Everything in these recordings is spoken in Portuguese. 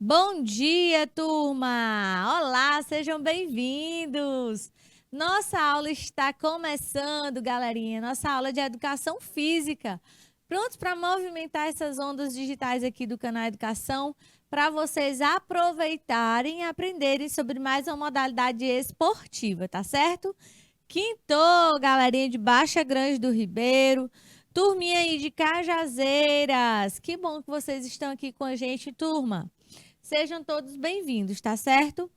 Bom dia, turma! Olá, sejam bem-vindos! Nossa aula está começando, galerinha. Nossa aula de educação física. Prontos para movimentar essas ondas digitais aqui do canal Educação, para vocês aproveitarem e aprenderem sobre mais uma modalidade esportiva, tá certo? Quintou, galerinha de Baixa Grande do Ribeiro, turminha aí de Cajazeiras. Que bom que vocês estão aqui com a gente, turma. Sejam todos bem-vindos, tá certo?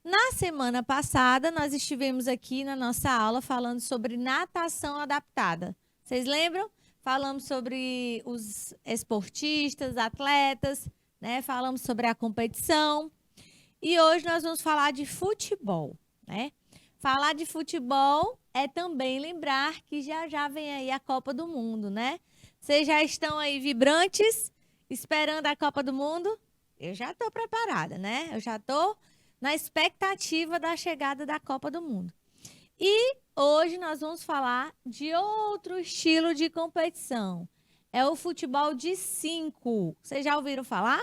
Na semana passada, nós estivemos aqui na nossa aula falando sobre natação adaptada. Vocês lembram? Falamos sobre os esportistas, atletas, né? Falamos sobre a competição. E hoje nós vamos falar de futebol, né? Falar de futebol é também lembrar que já já vem aí a Copa do Mundo, né? Vocês já estão aí vibrantes, esperando a Copa do Mundo? Eu já estou preparada, né? Eu já estou na expectativa da chegada da Copa do Mundo. E hoje nós vamos falar de outro estilo de competição. É o futebol de 5. Vocês já ouviram falar?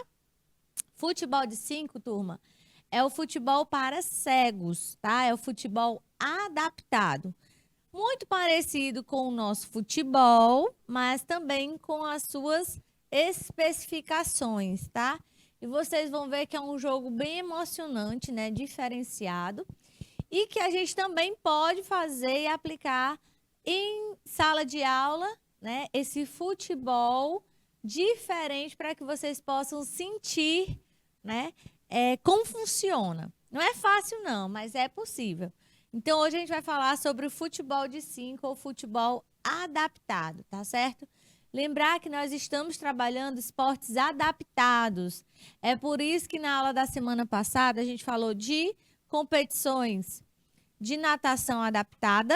Futebol de 5, turma, é o futebol para cegos, tá? É o futebol adaptado. Muito parecido com o nosso futebol, mas também com as suas especificações, tá? E vocês vão ver que é um jogo bem emocionante, né? Diferenciado. E que a gente também pode fazer e aplicar em sala de aula, né? Esse futebol diferente para que vocês possam sentir, né? Como funciona. Não é fácil, não, mas é possível. Então, hoje a gente vai falar sobre o futebol de 5 ou futebol adaptado, tá certo? Lembrar que nós estamos trabalhando esportes adaptados. É por isso que na aula da semana passada a gente falou de competições de natação adaptada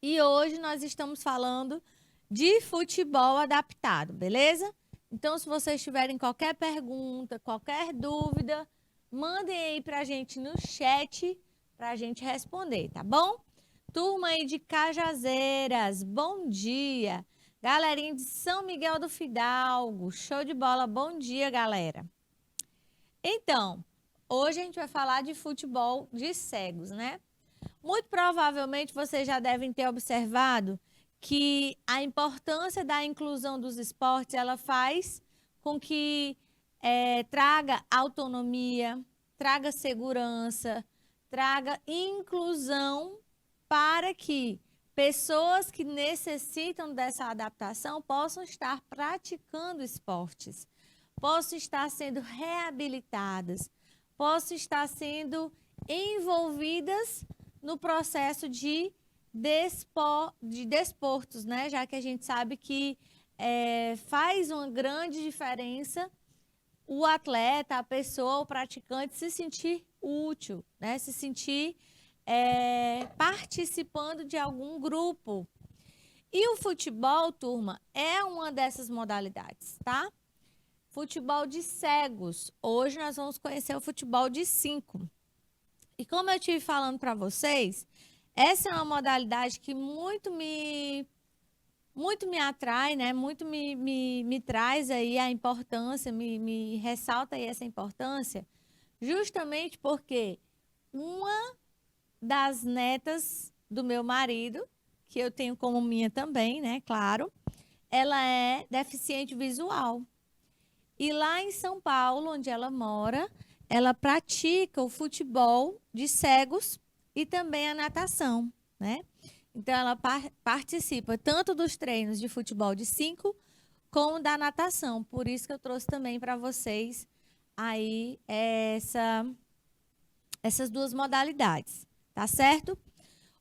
e hoje nós estamos falando de futebol adaptado, beleza? Então, se vocês tiverem qualquer pergunta, qualquer dúvida, mandem aí pra gente no chat pra gente responder, tá bom? Turma aí de Cajazeiras, bom dia. Galerinha de São Miguel do Fidalgo, show de bola, bom dia, galera. Então, hoje a gente vai falar de futebol de cegos, né? Muito provavelmente vocês já devem ter observado que a importância da inclusão dos esportes, ela faz com que traga autonomia, traga segurança, traga inclusão para que pessoas que necessitam dessa adaptação possam estar praticando esportes, possam estar sendo reabilitadas, possam estar sendo envolvidas no processo de desportos, né? Já que a gente sabe que faz uma grande diferença o atleta, a pessoa, o praticante se sentir útil, né? Se sentir participando de algum grupo. E o futebol, turma, é uma dessas modalidades, tá? Futebol de cegos. Hoje nós vamos conhecer o futebol de 5. E como eu estive falando para vocês, essa é uma modalidade que muito me atrai, né? Muito me traz aí a importância, me ressalta aí essa importância, justamente porque uma das netas do meu marido, que eu tenho como minha também, né? Claro, ela é deficiente visual. E lá em São Paulo, onde ela mora, ela pratica o futebol de cegos e também a natação, né? Então, ela participa tanto dos treinos de futebol de 5 como da natação. Por isso que eu trouxe também para vocês aí essas duas modalidades, tá certo?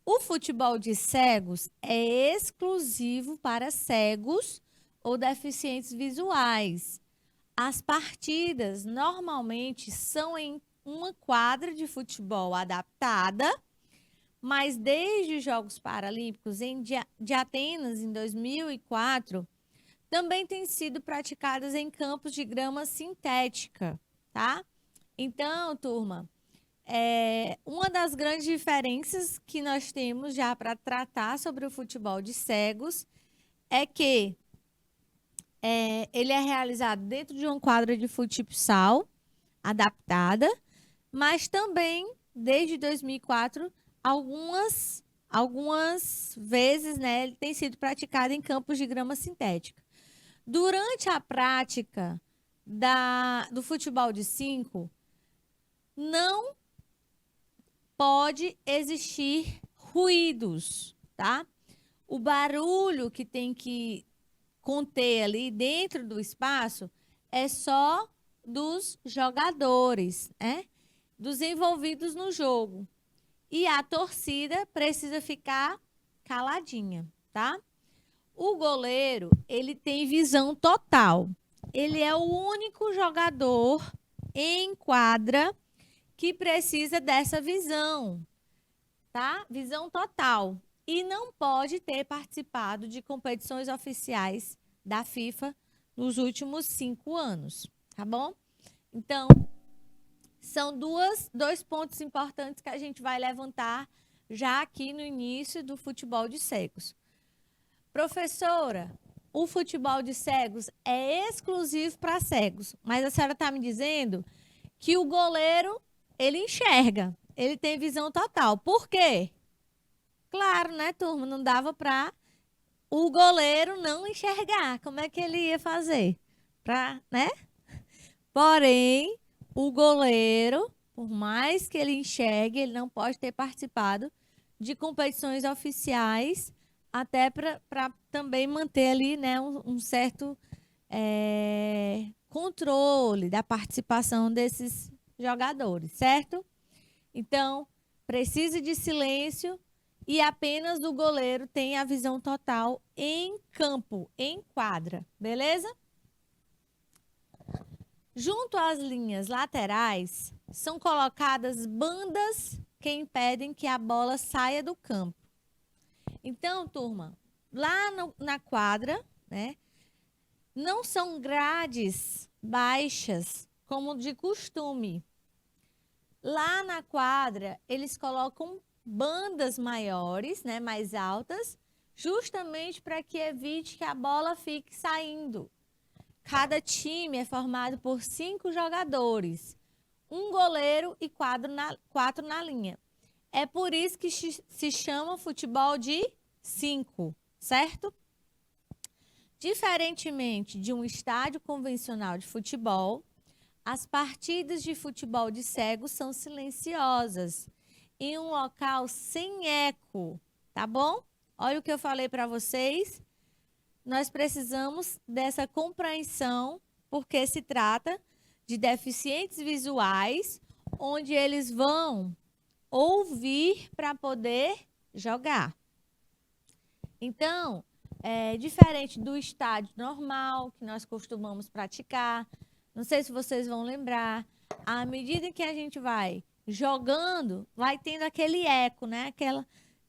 O futebol de cegos é exclusivo para cegos ou deficientes visuais. As partidas normalmente são em uma quadra de futebol adaptada, mas desde os Jogos Paralímpicos de Atenas, em 2004, também têm sido praticadas em campos de grama sintética, tá? Então, turma, uma das grandes diferenças que nós temos já para tratar sobre o futebol de cegos é que Ele é realizado dentro de uma quadra de futsal adaptada, mas também, desde 2004, algumas vezes, né, ele tem sido praticado em campos de grama sintética. Durante a prática do futebol de 5, não pode existir ruídos, tá? O barulho que tem que conter ali dentro do espaço é só dos jogadores, né? Dos envolvidos no jogo. E a torcida precisa ficar caladinha, tá? O goleiro, ele tem visão total. Ele é o único jogador em quadra que precisa dessa visão, tá? Visão total. E não pode ter participado de competições oficiais da FIFA nos últimos 5 anos, tá bom? Então, são dois pontos importantes que a gente vai levantar já aqui no início do futebol de cegos. Professora, o futebol de cegos é exclusivo para cegos, mas a senhora está me dizendo que o goleiro, ele enxerga, ele tem visão total. Por quê? Claro, né, turma? Não dava para o goleiro não enxergar. Como é que ele ia fazer? Né? Porém, o goleiro, por mais que ele enxergue, ele não pode ter participado de competições oficiais, até para também manter ali, né, um certo controle da participação desses jogadores, certo? Então, precisa de silêncio e apenas o goleiro tem a visão total em campo, em quadra, beleza? Junto às linhas laterais, são colocadas bandas que impedem que a bola saia do campo. Então, turma, lá na quadra, né, não são grades baixas como de costume. Lá na quadra, eles colocam bandas maiores, né, mais altas, justamente para que evite que a bola fique saindo. Cada time é formado por 5 jogadores, um goleiro e 4 na linha. É por isso que se chama futebol de 5, certo? Diferentemente de um estádio convencional de futebol, as partidas de futebol de cegos são silenciosas, em um local sem eco, tá bom? Olha o que eu falei para vocês. Nós precisamos dessa compreensão, porque se trata de deficientes visuais, onde eles vão ouvir para poder jogar. Então, diferente do estádio normal que nós costumamos praticar, não sei se vocês vão lembrar, à medida que a gente vai jogando, vai tendo aquele eco, né? Aquela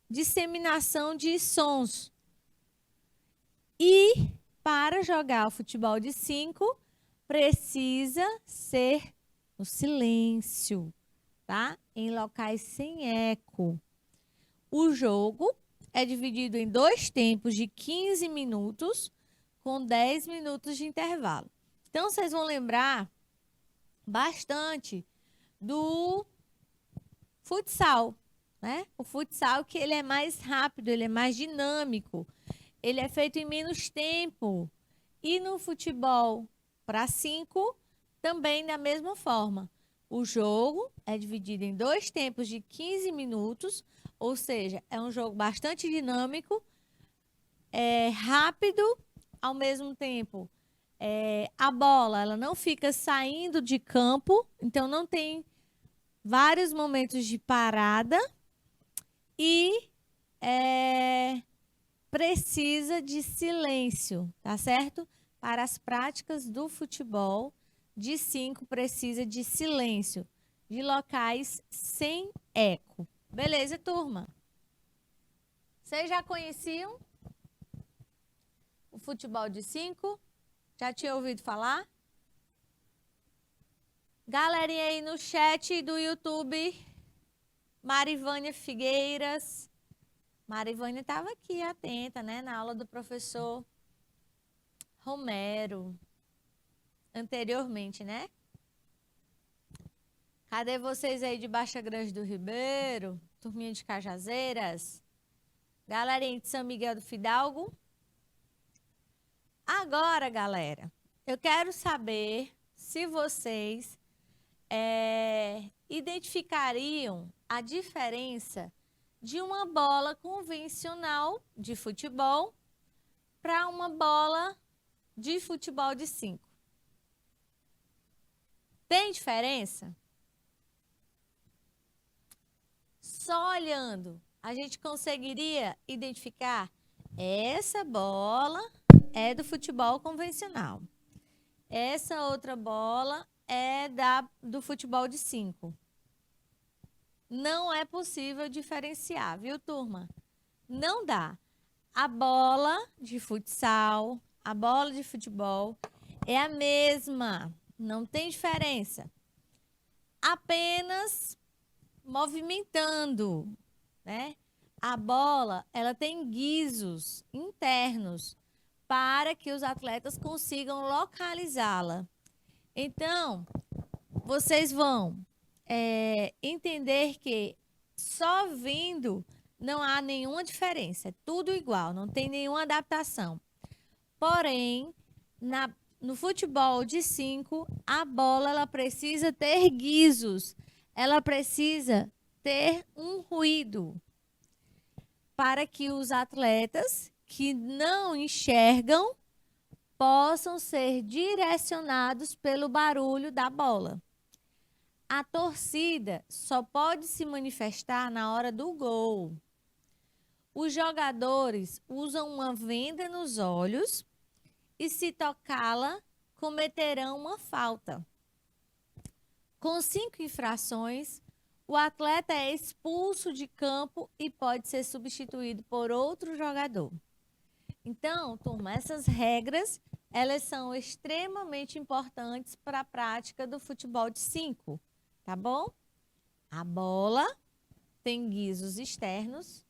disseminação de sons. E para jogar o futebol de 5, precisa ser no silêncio, tá? Em locais sem eco. O jogo é dividido em 2 tempos de 15 minutos, com 10 minutos de intervalo. Então, vocês vão lembrar bastante do futsal, né? O futsal que ele é mais rápido, ele é mais dinâmico, ele é feito em menos tempo. E no futebol para 5, também da mesma forma. O jogo é dividido em 2 tempos de 15 minutos, ou seja, é um jogo bastante dinâmico, rápido, ao mesmo tempo. A bola ela não fica saindo de campo, então não tem vários momentos de parada e precisa de silêncio, tá certo? Para as práticas do futebol de 5 precisa de silêncio, de locais sem eco. Beleza, turma? Vocês já conheciam o futebol de 5? Já tinha ouvido falar? Galerinha aí no chat do YouTube, Marivânia Figueiras. Marivânia estava aqui atenta, né, na aula do professor Romero. Anteriormente, né? Cadê vocês aí de Baixa Grande do Ribeiro? Turminha de Cajazeiras? Galerinha de São Miguel do Fidalgo? Agora, galera, eu quero saber se vocês identificariam a diferença de uma bola convencional de futebol para uma bola de futebol de 5. Tem diferença? Só olhando, a gente conseguiria identificar essa bola é do futebol convencional. Essa outra bola é do futebol de 5. Não é possível diferenciar, viu, turma? Não dá. A bola de futsal, a bola de futebol é a mesma, não tem diferença. Apenas movimentando, né? A bola, ela tem guizos internos para que os atletas consigam localizá-la. Então, vocês vão entender que só vendo não há nenhuma diferença, é tudo igual, não tem nenhuma adaptação. Porém, no futebol de 5, a bola ela precisa ter guizos, ela precisa ter um ruído para que os atletas que não enxergam possam ser direcionados pelo barulho da bola. A torcida só pode se manifestar na hora do gol. Os jogadores usam uma venda nos olhos e, se tocá-la, cometerão uma falta. Com 5 infrações, o atleta é expulso de campo e pode ser substituído por outro jogador. Então, turma, essas regras, elas são extremamente importantes para a prática do futebol de 5, tá bom? A bola tem guizos externos,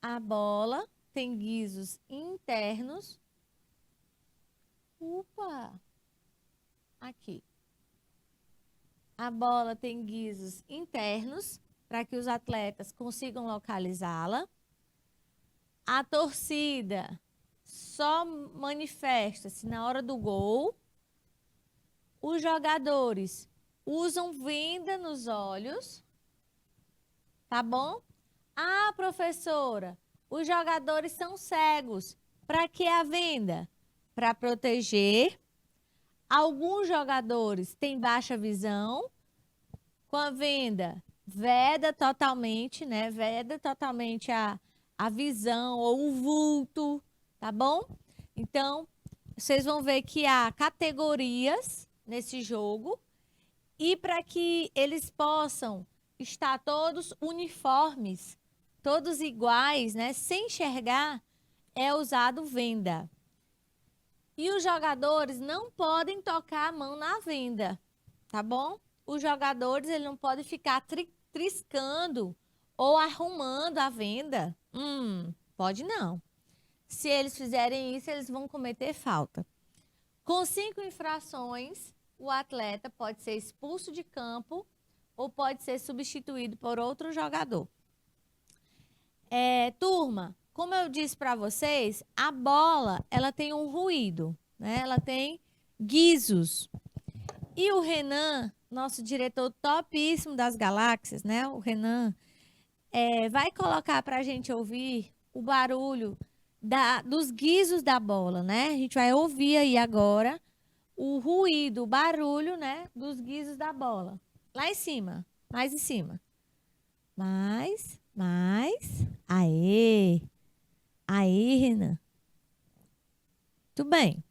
a bola tem guizos internos. Aqui. A bola tem guizos internos para que os atletas consigam localizá-la. A torcida só manifesta-se na hora do gol. Os jogadores usam venda nos olhos, tá bom? Ah, professora, os jogadores são cegos. Para que a venda? Para proteger. Alguns jogadores têm baixa visão. Com a venda, veda totalmente, né? Veda totalmente a visão ou o vulto, tá bom? Então, vocês vão ver que há categorias nesse jogo e para que eles possam estar todos uniformes, todos iguais, né? Sem enxergar, é usado venda. E os jogadores não podem tocar a mão na venda, tá bom? Os jogadores eles não podem ficar triscando ou arrumando a venda. Pode não. Se eles fizerem isso, eles vão cometer falta. Com 5 infrações, o atleta pode ser expulso de campo ou pode ser substituído por outro jogador. Turma, como eu disse para vocês, a bola ela tem um ruído, né? Ela tem guizos. E o Renan, nosso diretor topíssimo das galáxias, né? O Renan vai colocar para a gente ouvir o barulho dos guizos da bola, né? A gente vai ouvir aí agora o ruído, o barulho, né? Dos guizos da bola. Lá em cima, mais em cima. Mais. Aê, Renan. Tudo bem.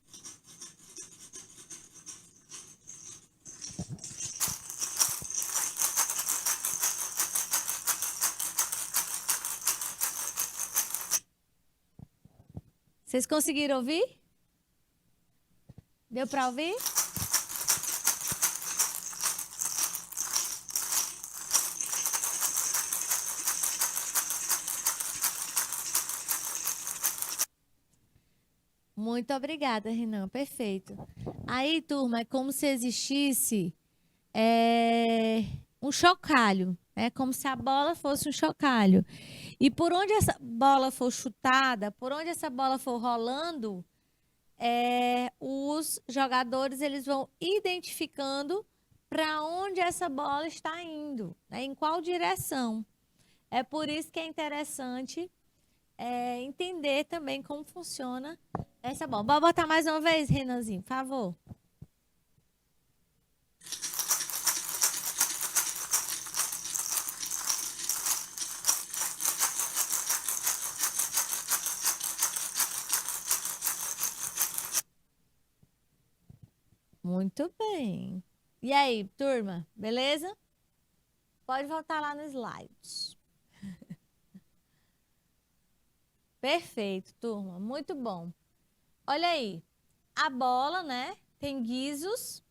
Vocês conseguiram ouvir? Deu para ouvir? Muito obrigada, Renan. Perfeito. Aí, turma, é como se existisse um chocalho. É como se a bola fosse um chocalho. E por onde essa bola for chutada, por onde essa bola for rolando, os jogadores eles vão identificando para onde essa bola está indo, né? Em qual direção. É por isso que é interessante entender também como funciona essa bola. Bora botar mais uma vez, Renanzinho, por favor. Muito bem. E aí, turma, beleza? Pode voltar lá no slides. Perfeito, turma. Muito bom. Olha aí. A bola, né, tem guizos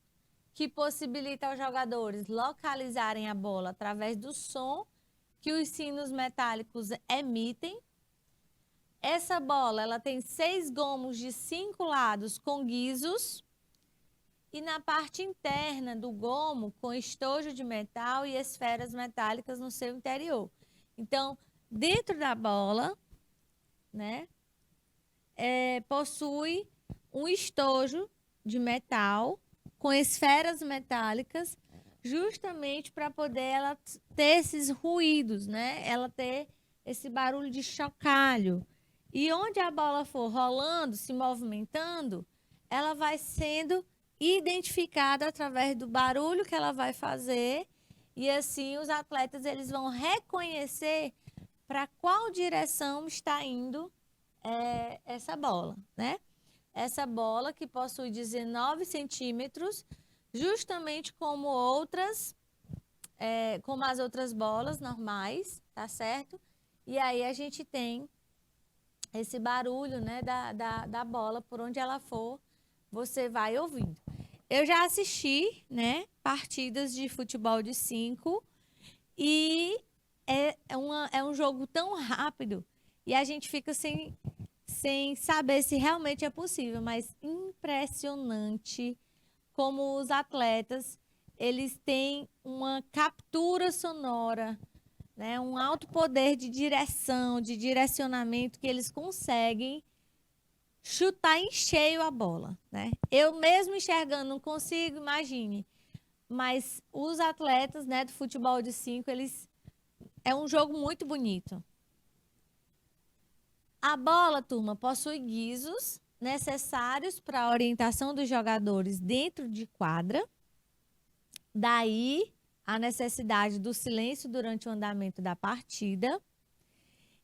que possibilitam aos jogadores localizarem a bola através do som que os sinos metálicos emitem. Essa bola, ela tem 6 gomos de 5 lados com guizos e na parte interna do gomo com estojo de metal e esferas metálicas no seu interior. Então, dentro da bola, né, possui um estojo de metal com esferas metálicas, justamente para poder ela ter esses ruídos, né? Ela ter esse barulho de chocalho. E onde a bola for rolando, se movimentando, ela vai sendo identificada através do barulho que ela vai fazer e assim os atletas eles vão reconhecer para qual direção está indo essa bola, né? Essa bola que possui 19 centímetros, justamente como como as outras bolas normais, tá certo? E aí a gente tem esse barulho, né, da bola, por onde ela for, você vai ouvindo. Eu já assisti, né, partidas de futebol de 5 e é um jogo tão rápido e a gente fica sem saber se realmente é possível, mas impressionante como os atletas, eles têm uma captura sonora, né, um alto poder de direção, de direcionamento que eles conseguem chutar em cheio a bola, né? Eu mesmo enxergando não consigo, imagine. Mas os atletas, né, do futebol de 5, eles é um jogo muito bonito. A bola, turma, possui guizos necessários para a orientação dos jogadores dentro de quadra. Daí a necessidade do silêncio durante o andamento da partida.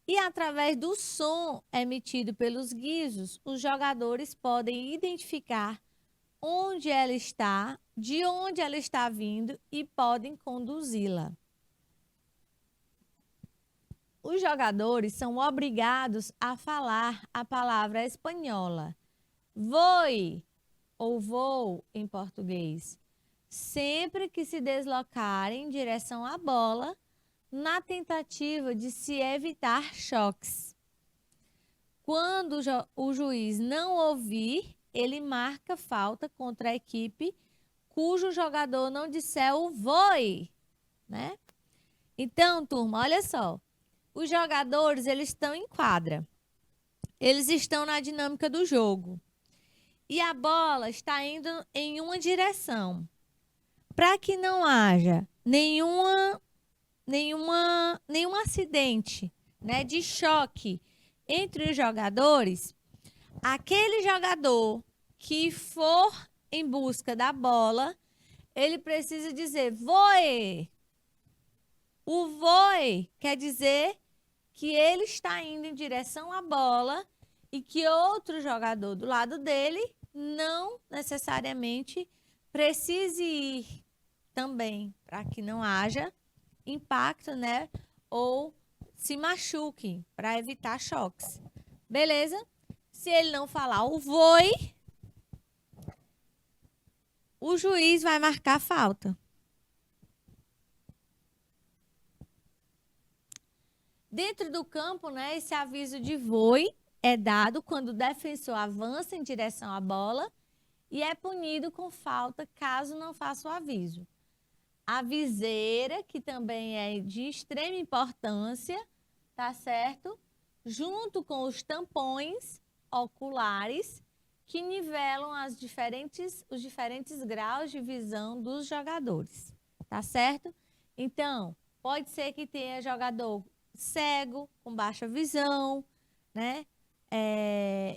E através do som emitido pelos guizos, os jogadores podem identificar onde ela está, de onde ela está vindo e podem conduzi-la. Os jogadores são obrigados a falar a palavra espanhola voe ou vou em português, sempre que se deslocarem em direção à bola, na tentativa de se evitar choques. Quando o juiz não ouvir, ele marca falta contra a equipe cujo jogador não disser o voe, né? Então, turma, olha só. Os jogadores, eles estão em quadra. Eles estão na dinâmica do jogo. E a bola está indo em uma direção. Para que não haja nenhum acidente, né, de choque entre os jogadores, aquele jogador que for em busca da bola, ele precisa dizer voe. O voe quer dizer que ele está indo em direção à bola e que outro jogador do lado dele não necessariamente precise ir também, para que não haja impacto, né? Ou se machuque, para evitar choques. Beleza? Se ele não falar o voe, o juiz vai marcar falta. Dentro do campo, né, esse aviso de voe é dado quando o defensor avança em direção à bola e é punido com falta caso não faça o aviso. A viseira, que também é de extrema importância, tá certo? Junto com os tampões oculares que nivelam os diferentes graus de visão dos jogadores, tá certo? Então, pode ser que tenha jogador cego, com baixa visão, né?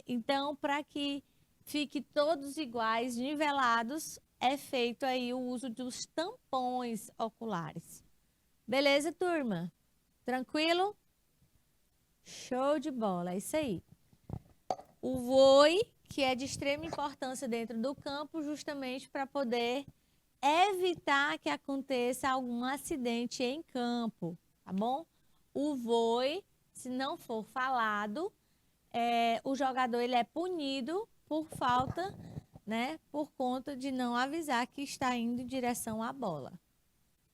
Então, para que fique todos iguais, nivelados, é feito aí o uso dos tampões oculares. Beleza, turma? Tranquilo? Show de bola, é isso aí. O vôlei, que é de extrema importância dentro do campo, justamente para poder evitar que aconteça algum acidente em campo, tá bom? O vôlei, se não for falado, o jogador ele é punido por falta, né? Por conta de não avisar que está indo em direção à bola.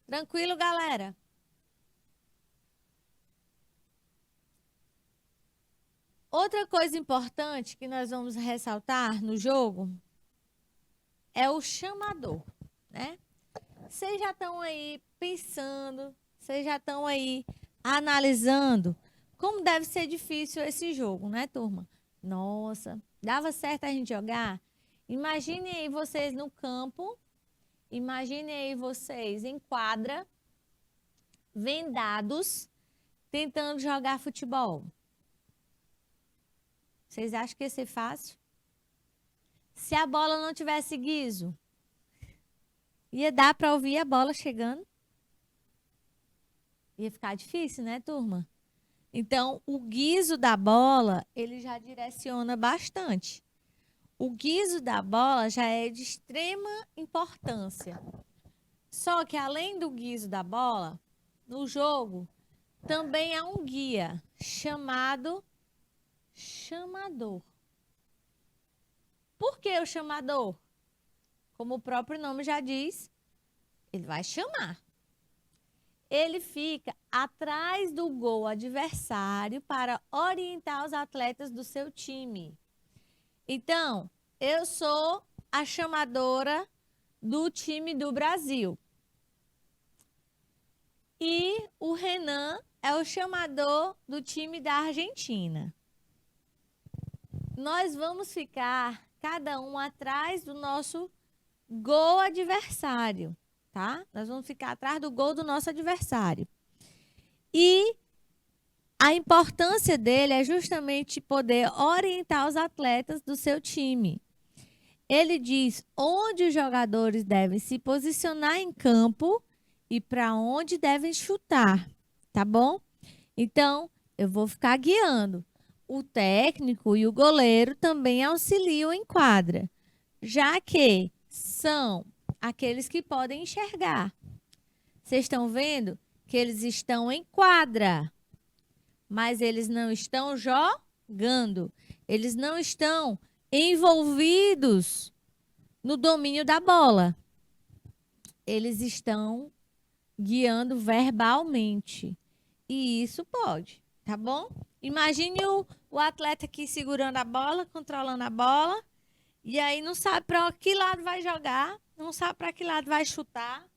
Tranquilo, galera? Outra coisa importante que nós vamos ressaltar no jogo é o chamador, né? Vocês já estão aí pensando, vocês já estão aí analisando como deve ser difícil esse jogo, né, turma? Nossa, dava certo a gente jogar? Imaginem aí vocês no campo, imaginem aí vocês em quadra, vendados, tentando jogar futebol. Vocês acham que ia ser fácil? Se a bola não tivesse guiso, ia dar para ouvir a bola chegando? Ia ficar difícil, né, turma? Então, o guiso da bola, ele já direciona bastante. O guiso da bola já é de extrema importância. Só que, além do guiso da bola, no jogo, também há um guia chamado chamador. Por que o chamador? Como o próprio nome já diz, ele vai chamar. Ele fica atrás do gol adversário para orientar os atletas do seu time. Então, eu sou a chamadora do time do Brasil. E o Renan é o chamador do time da Argentina. Nós vamos ficar cada um atrás do nosso gol adversário, tá? Nós vamos ficar atrás do gol do nosso adversário. E a importância dele é justamente poder orientar os atletas do seu time. Ele diz onde os jogadores devem se posicionar em campo e para onde devem chutar, tá bom? Então, eu vou ficar guiando. O técnico e o goleiro também auxiliam em quadra, já que são aqueles que podem enxergar. Vocês estão vendo que eles estão em quadra, mas eles não estão jogando. Eles não estão envolvidos no domínio da bola. Eles estão guiando verbalmente. E isso pode, tá bom? Imagine o atleta aqui segurando a bola, controlando a bola, e aí não sabe para que lado vai jogar, não sabe para que lado vai chutar.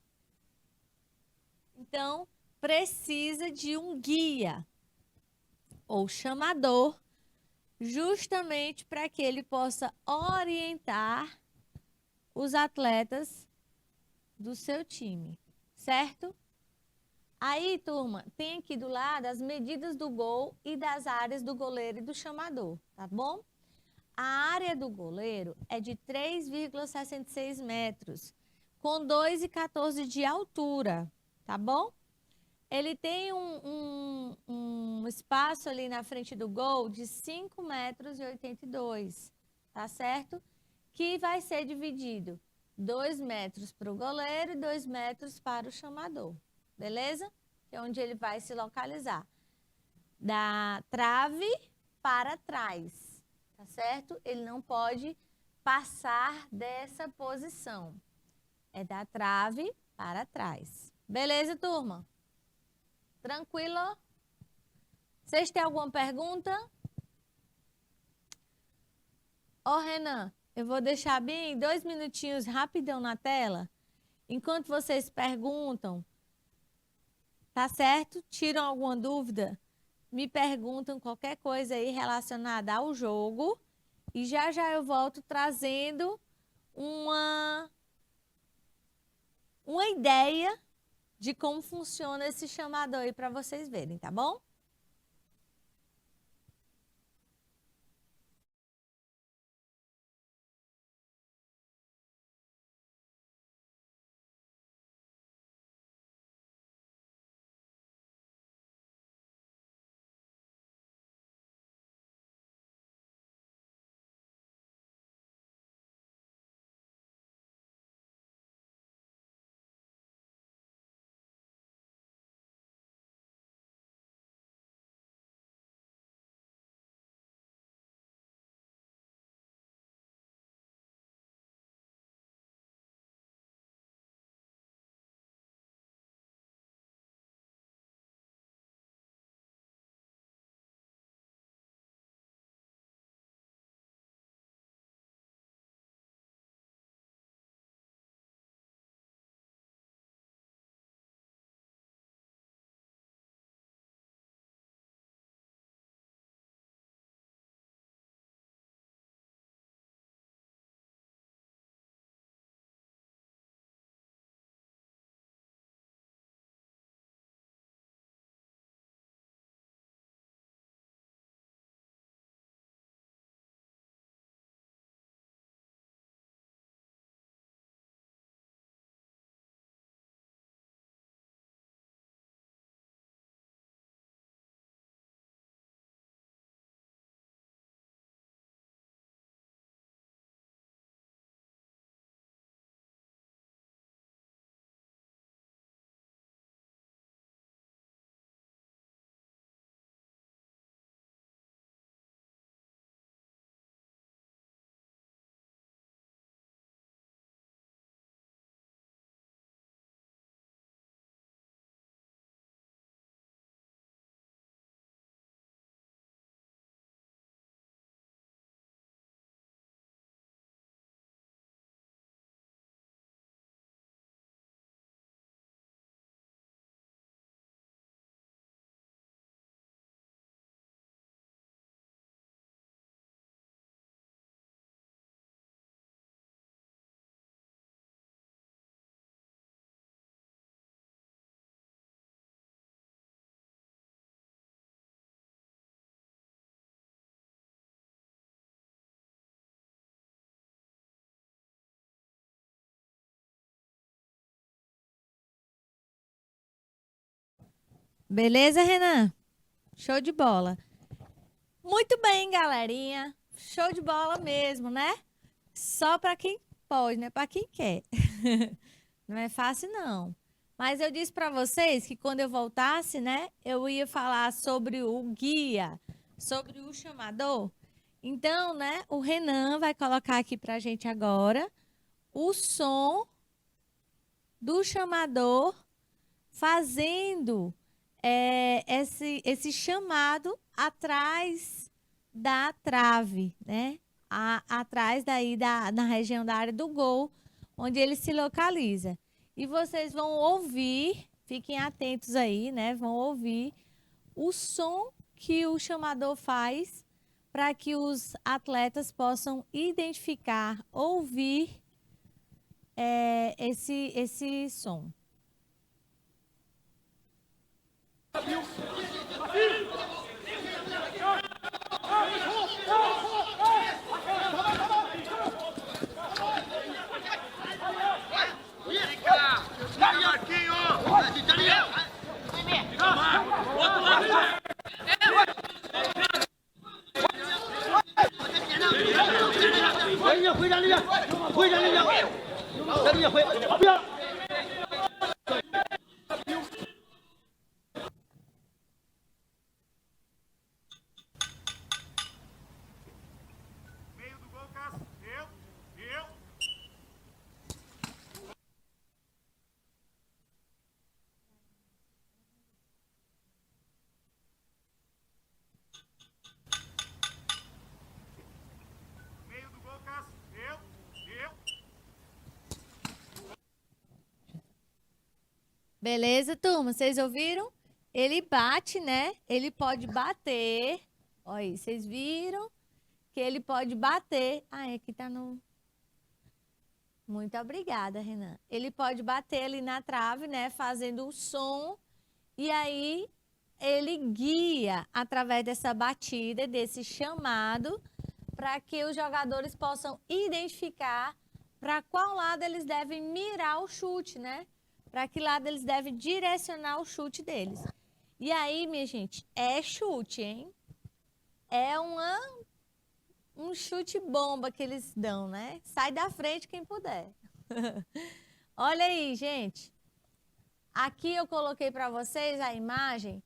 Então, precisa de um guia ou chamador, justamente para que ele possa orientar os atletas do seu time, certo? Aí, turma, tem aqui do lado as medidas do gol e das áreas do goleiro e do chamador, tá bom? A área do goleiro é de 3,66 metros, com 2,14 de altura, tá bom? Ele tem um espaço ali na frente do gol de 5,82 metros, tá certo? Que vai ser dividido 2 metros para o goleiro e 2 metros para o chamador, beleza? Que é onde ele vai se localizar. Da trave para trás, tá certo? Ele não pode passar dessa posição. É da trave para trás. Beleza, turma? Tranquilo? Vocês têm alguma pergunta? Ó, Renan, eu vou deixar bem 2 minutinhos rapidão na tela. Enquanto vocês perguntam, tá certo? Tiram alguma dúvida? Me perguntam qualquer coisa aí relacionada ao jogo. E já já eu volto trazendo uma ideia de como funciona esse chamador aí para vocês verem, tá bom? Beleza, Renan? Show de bola. Muito bem, galerinha. Show de bola mesmo, né? Só para quem pode, né? Para quem quer. Não é fácil, não. Mas eu disse para vocês que quando eu voltasse, né? Eu ia falar sobre o guia, sobre o chamador. Então, né? O Renan vai colocar aqui para a gente agora o som do chamador fazendo esse chamado atrás da trave, né? Atrás daí na região da área do gol, onde ele se localiza. E vocês vão ouvir, fiquem atentos aí, né? Vão ouvir o som que o chamador faz para que os atletas possam identificar, ouvir esse som. Beleza, turma? Vocês ouviram? Ele bate, né? Ele pode bater. Olha aí, vocês viram que ele pode bater. Ah, aqui tá no... Muito obrigada, Renan. Ele pode bater ali na trave, né? Fazendo o som. E aí, ele guia através dessa batida, desse chamado, para que os jogadores possam identificar para qual lado eles devem mirar o chute, né? Para que lado eles devem direcionar o chute deles. E aí, minha gente, é chute, hein? É um chute bomba que eles dão, né? Sai da frente quem puder. Olha aí, gente. Aqui eu coloquei para vocês a imagem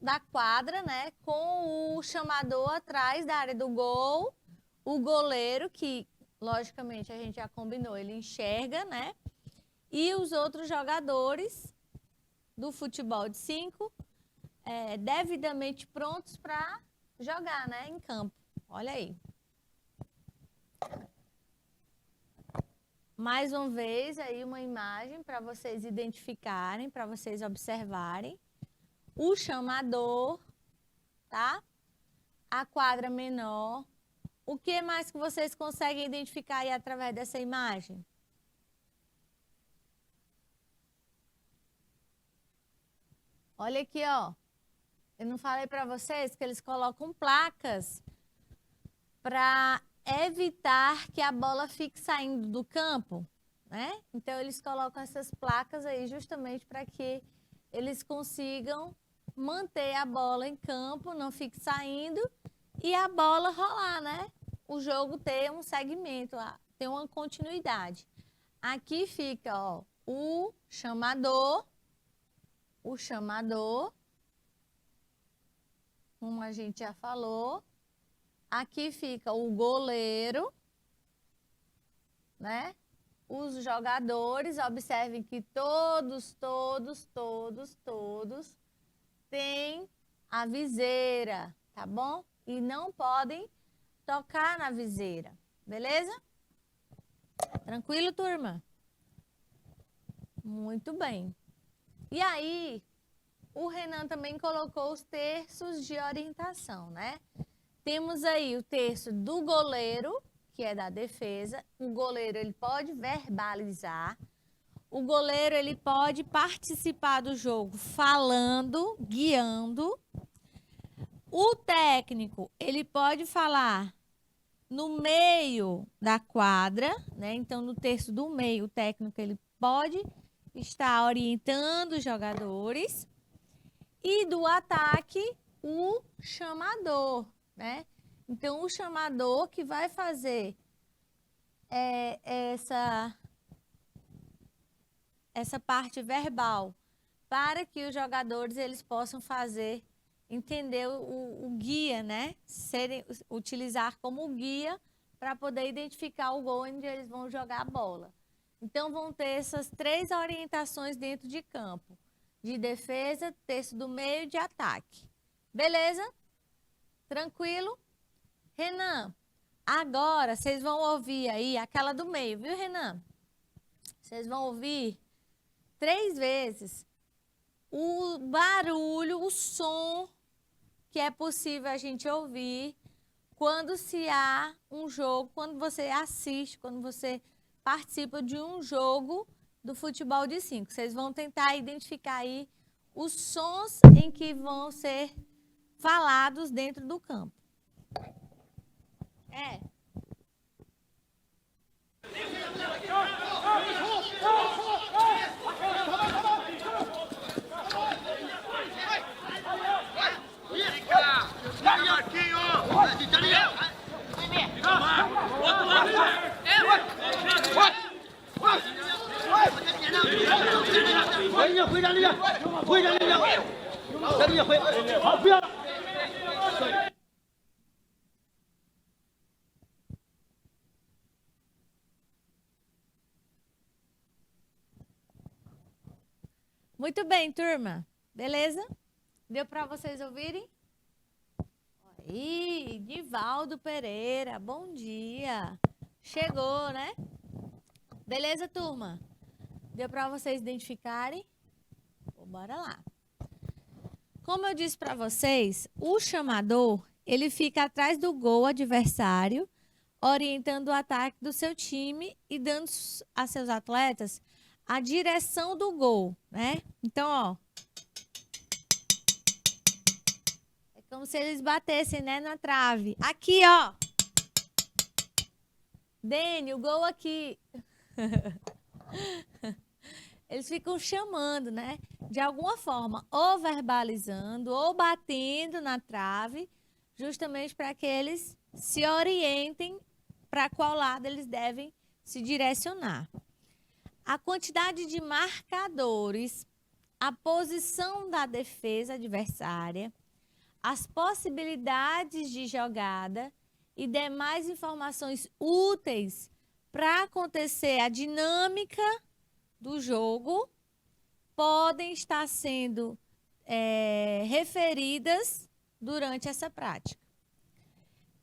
da quadra, né? Com o chamador atrás da área do gol, o goleiro, que logicamente a gente já combinou, ele enxerga, né? E os outros jogadores do futebol de 5, devidamente prontos para jogar, né? Em campo. Olha aí. Mais uma vez aí uma imagem para vocês identificarem, para vocês observarem. O chamador, tá? A quadra menor. O que mais que vocês conseguem identificar aí através dessa imagem? Olha aqui, ó. Eu não falei para vocês que eles colocam placas para evitar que a bola fique saindo do campo, né? Então eles colocam essas placas aí justamente para que eles consigam manter a bola em campo, não fique saindo e a bola rolar, né? O jogo ter um segmento, ter uma continuidade. Aqui fica, ó, o chamador, como a gente já falou. Aqui fica o goleiro, né? Os jogadores, observem que todos têm a viseira, tá bom? E não podem tocar na viseira, beleza? Tranquilo, turma? Muito bem. E aí, o Renan também colocou os terços de orientação, né? Temos aí o terço do goleiro, que é da defesa. O goleiro, ele pode verbalizar. O goleiro, ele pode participar do jogo falando, guiando. O técnico, ele pode falar no meio da quadra, né? Então, no terço do meio, o técnico, ele pode estar orientando os jogadores. E do ataque, o chamador, né? Então, o chamador que vai fazer essa parte verbal para que os jogadores eles possam entender o guia, né? Utilizar como guia para poder identificar o gol onde eles vão jogar a bola. Então, vão ter essas 3 orientações dentro de campo. De defesa, terço do meio e de ataque. Beleza? Tranquilo? Renan, agora vocês vão ouvir aí aquela do meio, viu, Renan? Vocês vão ouvir 3 vezes o barulho, o som que é possível a gente ouvir quando se há um jogo, quando você assiste, quando você participa de um jogo do futebol de 5. Vocês vão tentar identificar aí os sons em que vão ser falados dentro do campo. Muito bem, turma. Beleza? Deu para vocês ouvirem? Aí, Nivaldo Pereira, bom dia. Chegou, né? Beleza, turma? Deu para vocês identificarem? Bora lá. Como eu disse para vocês, o chamador, ele fica atrás do gol adversário, orientando o ataque do seu time e dando a seus atletas a direção do gol, né? Então, ó, é como se eles batessem, né, na trave. Aqui, ó. Dene, o gol aqui. Eles ficam chamando, né? De alguma forma, ou verbalizando, ou batendo na trave, justamente para que eles se orientem para qual lado eles devem se direcionar. A quantidade de marcadores, a posição da defesa adversária, as possibilidades de jogada e demais informações úteis para acontecer a dinâmica do jogo podem estar sendo referidas durante essa prática.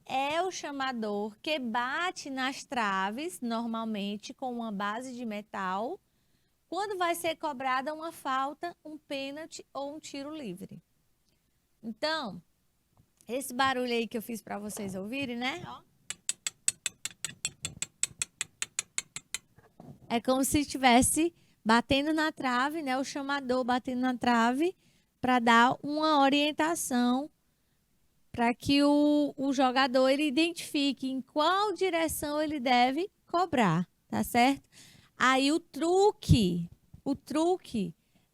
É o chamador que bate nas traves, normalmente com uma base de metal, quando vai ser cobrada uma falta, um pênalti ou um tiro livre. Então, esse barulho aí que eu fiz para vocês ouvirem, né? Ó. É como se estivesse batendo na trave, né? O chamador batendo na trave para dar uma orientação para que o jogador ele identifique em qual direção ele deve cobrar, tá certo? Aí o truque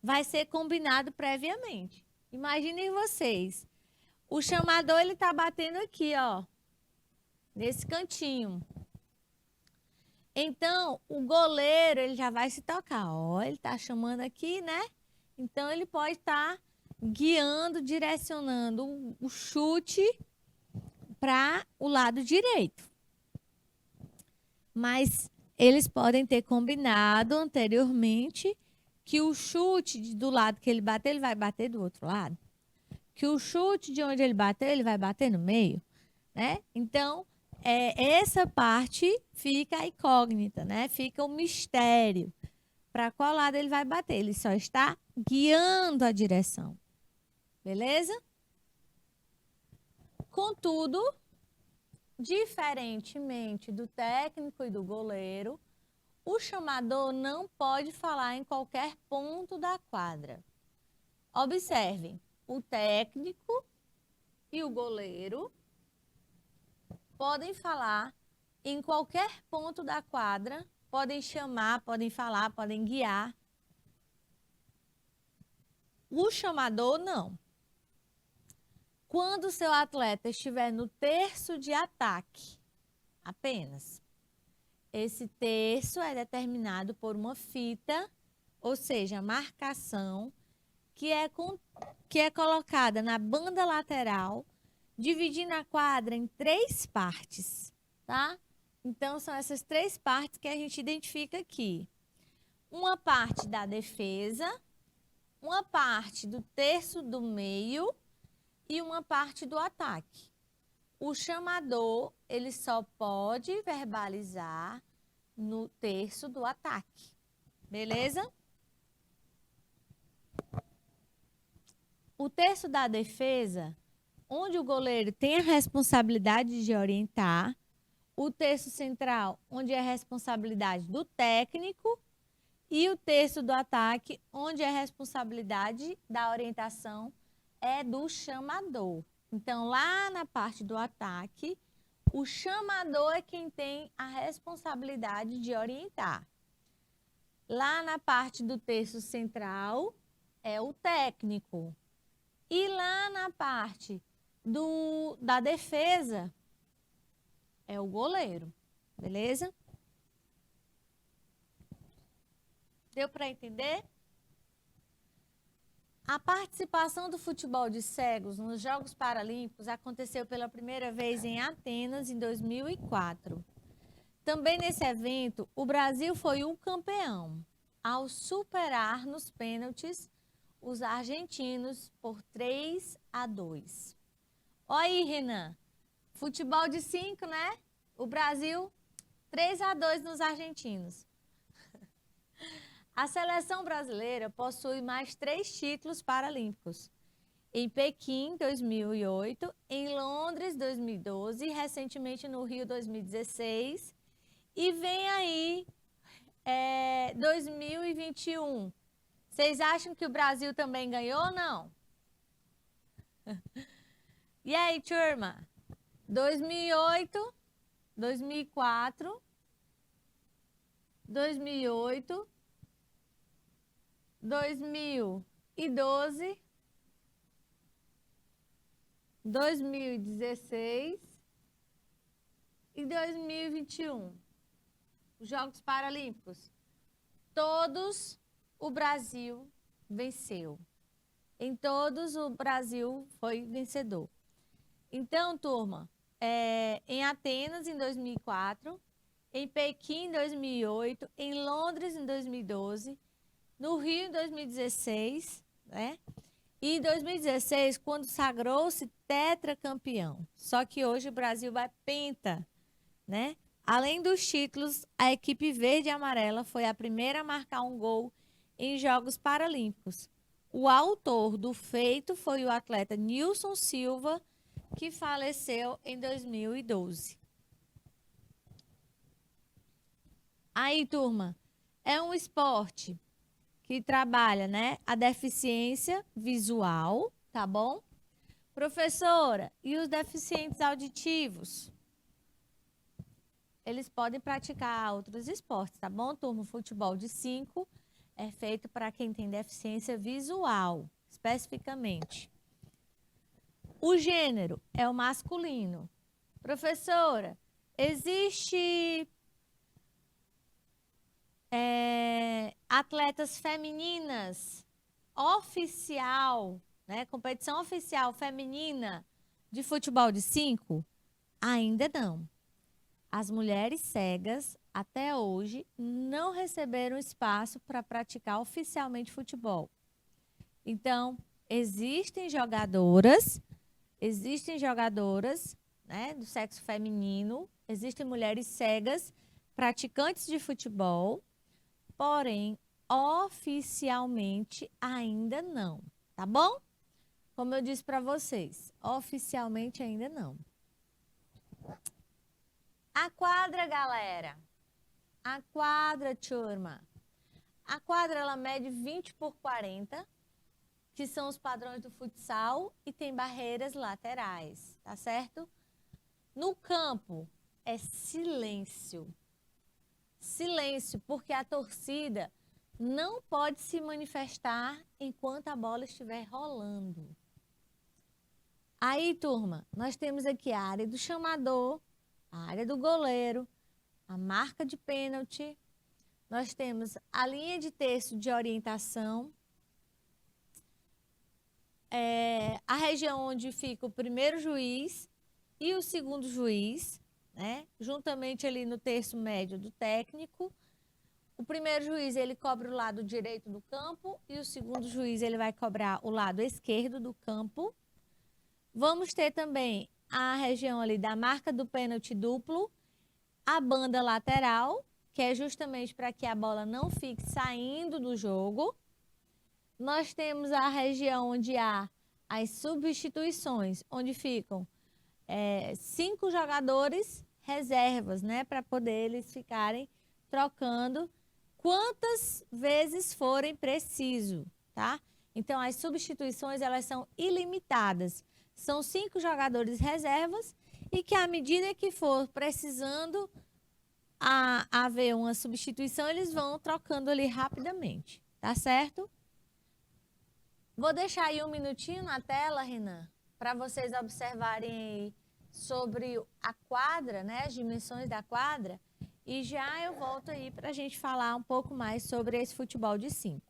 vai ser combinado previamente. Imaginem vocês, o chamador ele tá batendo aqui, ó, nesse cantinho. Então, o goleiro ele já vai se tocar, ó, ele tá chamando aqui, né? Então ele pode estar guiando, direcionando o chute para o lado direito. Mas eles podem ter combinado anteriormente que o chute do lado que ele bater, ele vai bater do outro lado. Que o chute de onde ele bater, ele vai bater no meio, né? Então, essa parte fica a incógnita, né? Fica o mistério. Para qual lado ele vai bater? Ele só está guiando a direção. Beleza? Contudo, diferentemente do técnico e do goleiro, o chamador não pode falar em qualquer ponto da quadra. Observem, o técnico e o goleiro podem falar em qualquer ponto da quadra, podem chamar, podem falar, podem guiar. O chamador não. Quando o seu atleta estiver no terço de ataque, apenas. Esse terço é determinado por uma fita, ou seja, marcação, que é colocada na banda lateral, dividindo a quadra em 3 partes, tá? Então, são essas 3 partes que a gente identifica aqui. Uma parte da defesa, uma parte do terço do meio e uma parte do ataque. O chamador, ele só pode verbalizar no terço do ataque. Beleza? O terço da defesa, onde o goleiro tem a responsabilidade de orientar. O terço central, onde é a responsabilidade do técnico. E o terço do ataque, onde a responsabilidade da orientação é do chamador. Então, lá na parte do ataque, o chamador é quem tem a responsabilidade de orientar. Lá na parte do terço central, é o técnico. E lá na parte da defesa, é o goleiro. Beleza? Deu para entender? A participação do futebol de cegos nos Jogos Paralímpicos aconteceu pela primeira vez em Atenas, em 2004. Também nesse evento, o Brasil foi o campeão, ao superar nos pênaltis os argentinos por 3-2. Olha aí, Renan, futebol de 5, né? O Brasil, 3-2 nos argentinos. A seleção brasileira possui mais 3 títulos paralímpicos. Em Pequim, 2008, em Londres, 2012, e recentemente no Rio, 2016. E vem aí 2021. Vocês acham que o Brasil também ganhou ou não? E aí, turma? 2008, 2004, 2008, 2012, 2016 e 2021. Os Jogos Paralímpicos. Todos o Brasil venceu. Em todos o Brasil foi vencedor. Então, turma, em Atenas em 2004, em Pequim em 2008, em Londres em 2012, no Rio em 2016, né? E em 2016, quando sagrou-se tetracampeão. Só que hoje o Brasil vai penta, né? Além dos títulos, a equipe verde e amarela foi a primeira a marcar um gol em Jogos Paralímpicos. O autor do feito foi o atleta Nilson Silva, que faleceu em 2012. Aí, turma, é um esporte que trabalha, né, a deficiência visual, tá bom? Professora, e os deficientes auditivos? Eles podem praticar outros esportes, tá bom, turma? O futebol de 5 é feito para quem tem deficiência visual, especificamente. O gênero é o masculino. Professora, existe atletas femininas oficial, né? Competição oficial feminina de futebol de 5? Ainda não. As mulheres cegas, até hoje, não receberam espaço para praticar oficialmente futebol. Então, existem jogadoras, né, do sexo feminino, existem mulheres cegas, praticantes de futebol, porém, oficialmente ainda não, tá bom? Como eu disse para vocês, oficialmente ainda não. A quadra, galera. A quadra, turma. A quadra, ela mede 20 por 40, que são os padrões do futsal, e tem barreiras laterais, tá certo? No campo, é silêncio. Silêncio, porque a torcida não pode se manifestar enquanto a bola estiver rolando. Aí, turma, nós temos aqui a área do chamador, a área do goleiro, a marca de pênalti, nós temos a linha de terço de orientação, a região onde fica o primeiro juiz e o segundo juiz, né? Juntamente ali no terço médio do técnico. O primeiro juiz, ele cobre o lado direito do campo e o segundo juiz, ele vai cobrar o lado esquerdo do campo. Vamos ter também a região ali da marca do pênalti duplo, a banda lateral, que é justamente para que a bola não fique saindo do jogo. Nós temos a região onde há as substituições, onde ficam 5 jogadores reservas, né, para poder eles ficarem trocando quantas vezes forem preciso, tá? Então, as substituições, elas são ilimitadas. São 5 jogadores reservas e que, à medida que for precisando haver uma substituição, eles vão trocando ali rapidamente, tá certo? Vou deixar aí um minutinho na tela, Renan, para vocês observarem aí sobre a quadra, né, as dimensões da quadra, e já eu volto aí para a gente falar um pouco mais sobre esse futebol de 5.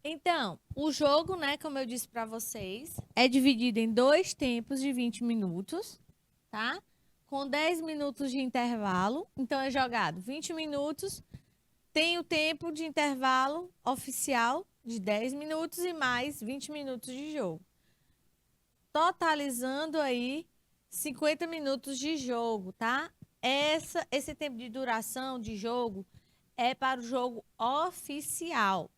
Então, o jogo, né, como eu disse para vocês, é dividido em 2 tempos de 20 minutos, tá? Com 10 minutos de intervalo. Então, é jogado 20 minutos, tem o tempo de intervalo oficial de 10 minutos e mais 20 minutos de jogo. Totalizando aí 50 minutos de jogo, tá? Esse tempo de duração de jogo é para o jogo oficial.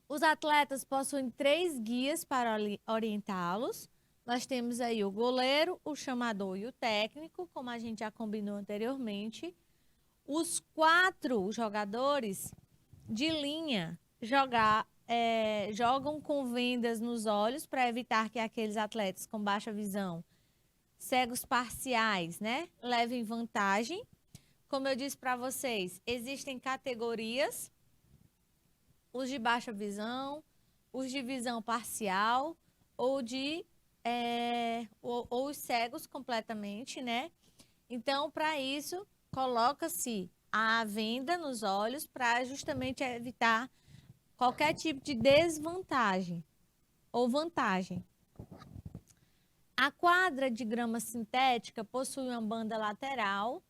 Os atletas possuem 3 guias para orientá-los. Nós temos aí o goleiro, o chamador e o técnico, como a gente já combinou anteriormente. Os 4 jogadores de linha jogam com vendas nos olhos para evitar que aqueles atletas com baixa visão, cegos parciais, né, levem vantagem. Como eu disse para vocês, existem categorias: os de baixa visão, os de visão parcial ou ou os cegos completamente, né? Então, para isso, coloca-se a venda nos olhos para justamente evitar qualquer tipo de desvantagem ou vantagem. A quadra de grama sintética possui uma banda lateral,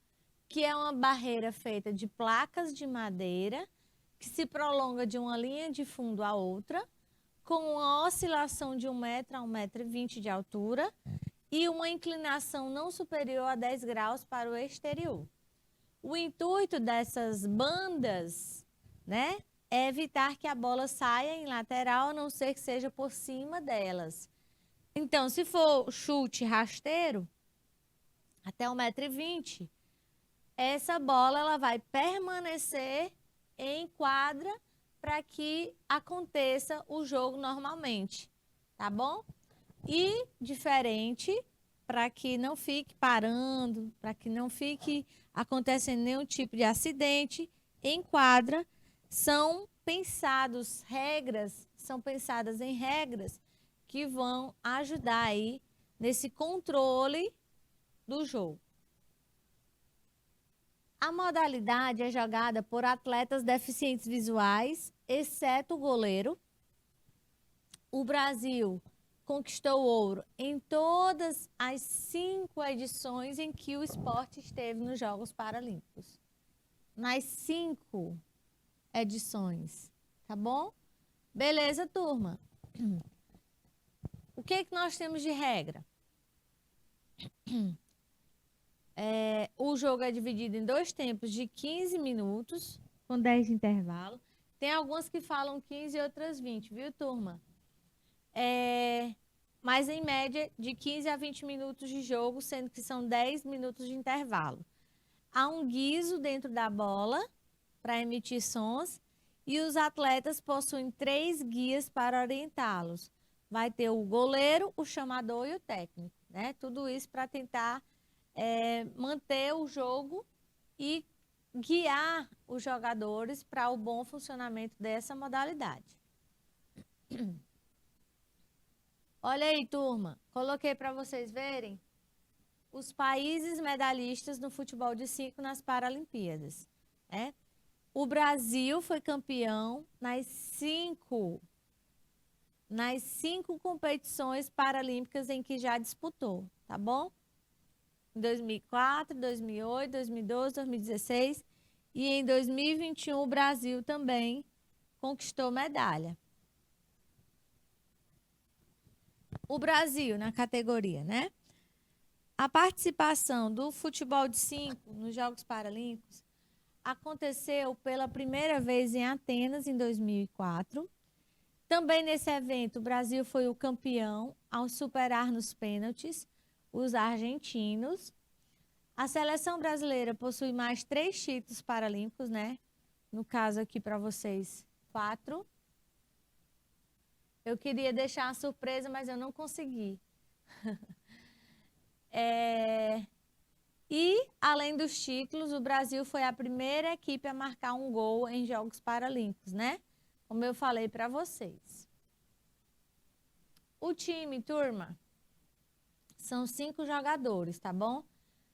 que é uma barreira feita de placas de madeira, que se prolonga de uma linha de fundo à outra, com uma oscilação de 1 metro a 1,20 m de altura e uma inclinação não superior a 10 graus para o exterior. O intuito dessas bandas, né, é evitar que a bola saia em lateral, a não ser que seja por cima delas. Então, se for chute rasteiro, até 1,20 m, essa bola ela vai permanecer em quadra para que aconteça o jogo normalmente, tá bom? E diferente, para que não fique parando, para que não fique acontecendo nenhum tipo de acidente, em quadra são pensadas em regras que vão ajudar aí nesse controle do jogo. A modalidade é jogada por atletas deficientes visuais, exceto o goleiro. O Brasil conquistou ouro em todas as 5 edições em que o esporte esteve nos Jogos Paralímpicos. Nas 5 edições, tá bom? Beleza, turma? O que nós temos de regra? O jogo é dividido em 2 tempos de 15 minutos, com 10 de intervalo. Tem algumas que falam 15 e outras 20, viu, turma? Mas em média de 15 a 20 minutos de jogo, sendo que são 10 minutos de intervalo. Há um guiso dentro da bola para emitir sons e os atletas possuem 3 guias para orientá-los. Vai ter o goleiro, o chamador e o técnico, né? Tudo isso para tentar manter o jogo e guiar os jogadores para o bom funcionamento dessa modalidade. Olha aí, turma, coloquei para vocês verem os países medalhistas no futebol de 5 nas Paralimpíadas, né? O Brasil foi campeão nas 5 competições paralímpicas em que já disputou, tá bom? Em 2004, 2008, 2012, 2016 e em 2021 o Brasil também conquistou medalha. O Brasil na categoria, né? A participação do futebol de 5 nos Jogos Paralímpicos aconteceu pela primeira vez em Atenas, em 2004. Também nesse evento, o Brasil foi o campeão ao superar nos pênaltis os argentinos. A seleção brasileira possui mais 3 títulos paralímpicos, né? No caso aqui para vocês, 4. Eu queria deixar uma surpresa, mas eu não consegui. E, além dos títulos, o Brasil foi a primeira equipe a marcar um gol em Jogos Paralímpicos, né? Como eu falei para vocês. O time, turma, são 5 jogadores, tá bom?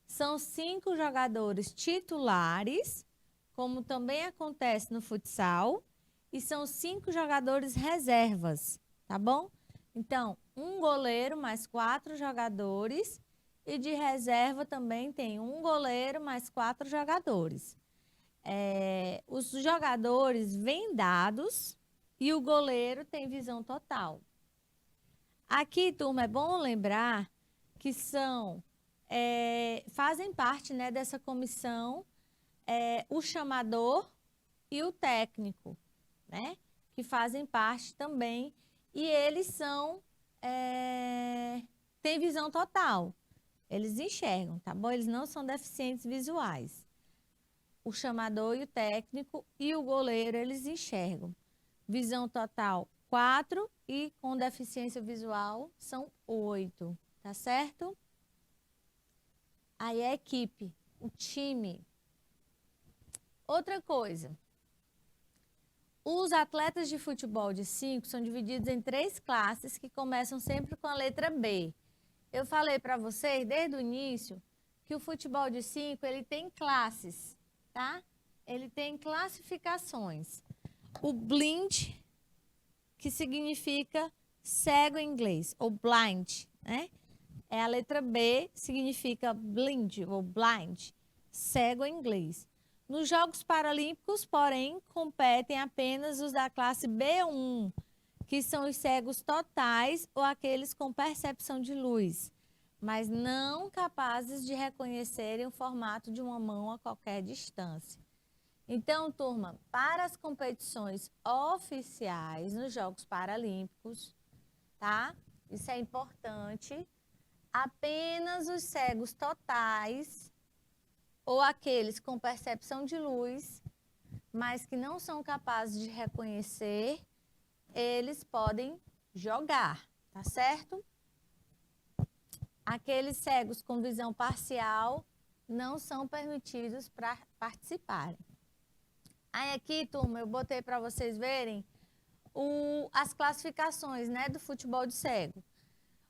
São 5 jogadores titulares, como também acontece no futsal, e são 5 jogadores reservas, tá bom? Então, um goleiro mais 4 jogadores e de reserva também tem um goleiro mais 4 jogadores. Os jogadores vendados e o goleiro tem visão total. Aqui, turma, é bom lembrar que fazem parte, né, dessa comissão o chamador e o técnico, né, que fazem parte também, e eles têm visão total, eles enxergam, tá bom? Eles não são deficientes visuais. O chamador e o técnico e o goleiro, eles enxergam. Visão total 4 e com deficiência visual são 8, tá certo? Aí a equipe, o time. Outra coisa, os atletas de futebol de 5 são divididos em 3 classes que começam sempre com a letra B. Eu falei para vocês desde o início que o futebol de 5 ele tem classes, tá? Ele tem classificações. O blind, que significa cego em inglês, ou blind, né? A letra B significa blind ou blind, cego em inglês. Nos Jogos Paralímpicos, porém, competem apenas os da classe B1, que são os cegos totais ou aqueles com percepção de luz, mas não capazes de reconhecerem o formato de uma mão a qualquer distância. Então, turma, para as competições oficiais nos Jogos Paralímpicos, tá? Isso é importante. Apenas os cegos totais ou aqueles com percepção de luz, mas que não são capazes de reconhecer, eles podem jogar, tá certo? Aqueles cegos com visão parcial não são permitidos para participarem. Aí aqui, turma, eu botei para vocês verem as classificações, né, do futebol de cego.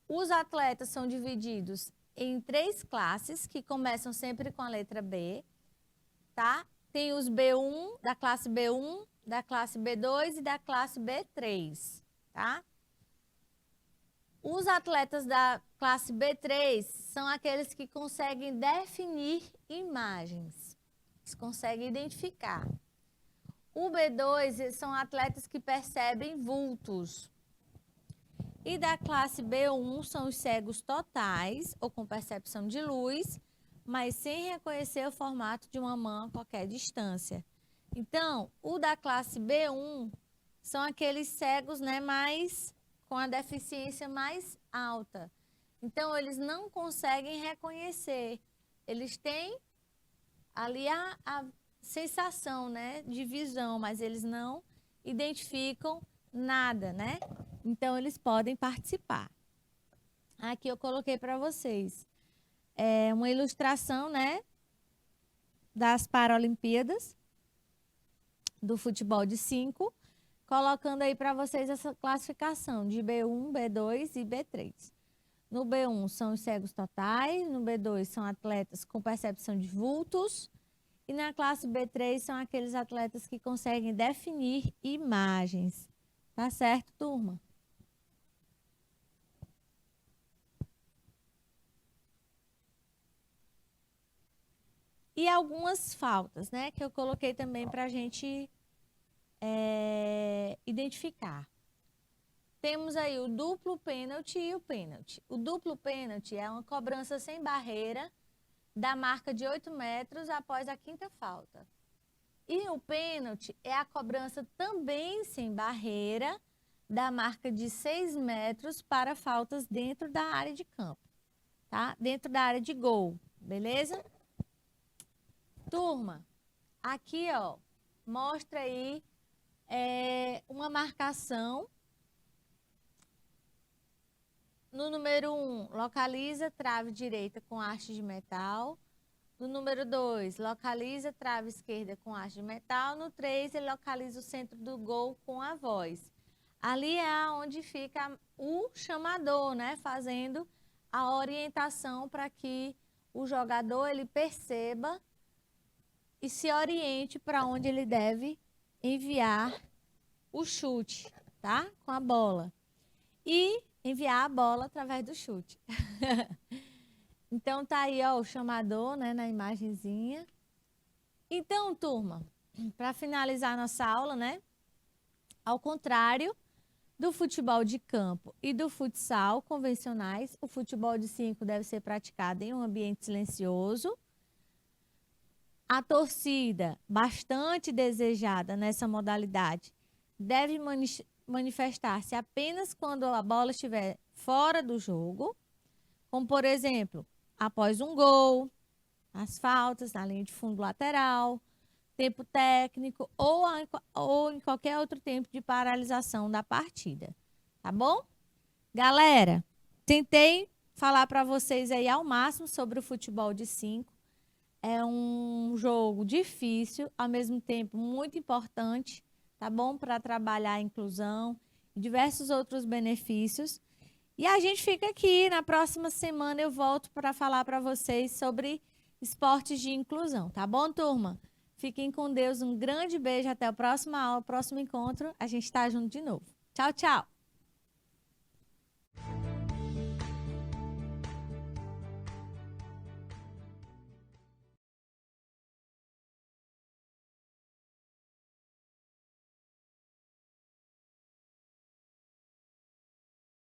Os atletas são divididos em 3 classes, que começam sempre com a letra B, tá? Tem os B1, da classe B1, da classe B2 e da classe B3, tá? Os atletas da classe B3 são aqueles que conseguem definir imagens, eles conseguem identificar. O B2 são atletas que percebem vultos. E da classe B1 são os cegos totais ou com percepção de luz, mas sem reconhecer o formato de uma mão a qualquer distância. Então, o da classe B1 são aqueles cegos, né, com a deficiência mais alta. Então, eles não conseguem reconhecer. Eles têm ali a sensação, né, de visão, mas eles não identificam nada, né? Então, eles podem participar. Aqui eu coloquei para vocês uma ilustração, né, das Paralimpíadas do futebol de 5, colocando aí para vocês essa classificação de B1, B2 e B3. No B1 são os cegos totais, no B2 são atletas com percepção de vultos, e na classe B3 são aqueles atletas que conseguem definir imagens. Tá certo, turma? E algumas faltas, né, que eu coloquei também para a gente identificar. Temos aí o duplo pênalti e o pênalti. O duplo pênalti é uma cobrança sem barreira da marca de 8 metros após a 5ª falta. E o pênalti é a cobrança também sem barreira da marca de 6 metros para faltas dentro da área de campo, tá? Dentro da área de gol, beleza? Turma, aqui, ó, mostra aí uma marcação. No número 1, localiza trave direita com haste de metal. No número 2, localiza trave esquerda com haste de metal. No 3, ele localiza o centro do gol com a voz. Ali é onde fica o chamador, né? Fazendo a orientação para que o jogador ele perceba e se oriente para onde ele deve enviar o chute, tá? Com a bola. E enviar a bola através do chute. Então, tá aí, ó, o chamador, né, na imagenzinha. Então, turma, para finalizar nossa aula, né? Ao contrário do futebol de campo e do futsal convencionais, o futebol de 5 deve ser praticado em um ambiente silencioso. A torcida, bastante desejada nessa modalidade, deve manifestar-se apenas quando a bola estiver fora do jogo, como, por exemplo, após um gol, as faltas na linha de fundo lateral, tempo técnico ou em qualquer outro tempo de paralisação da partida. Tá bom? Galera, tentei falar para vocês aí ao máximo sobre o futebol de 5. É um jogo difícil, ao mesmo tempo muito importante, tá bom? Para trabalhar a inclusão e diversos outros benefícios. E a gente fica aqui, na próxima semana eu volto para falar para vocês sobre esportes de inclusão, tá bom, turma? Fiquem com Deus, um grande beijo, até a próxima aula, próximo encontro, a gente está junto de novo. Tchau, tchau!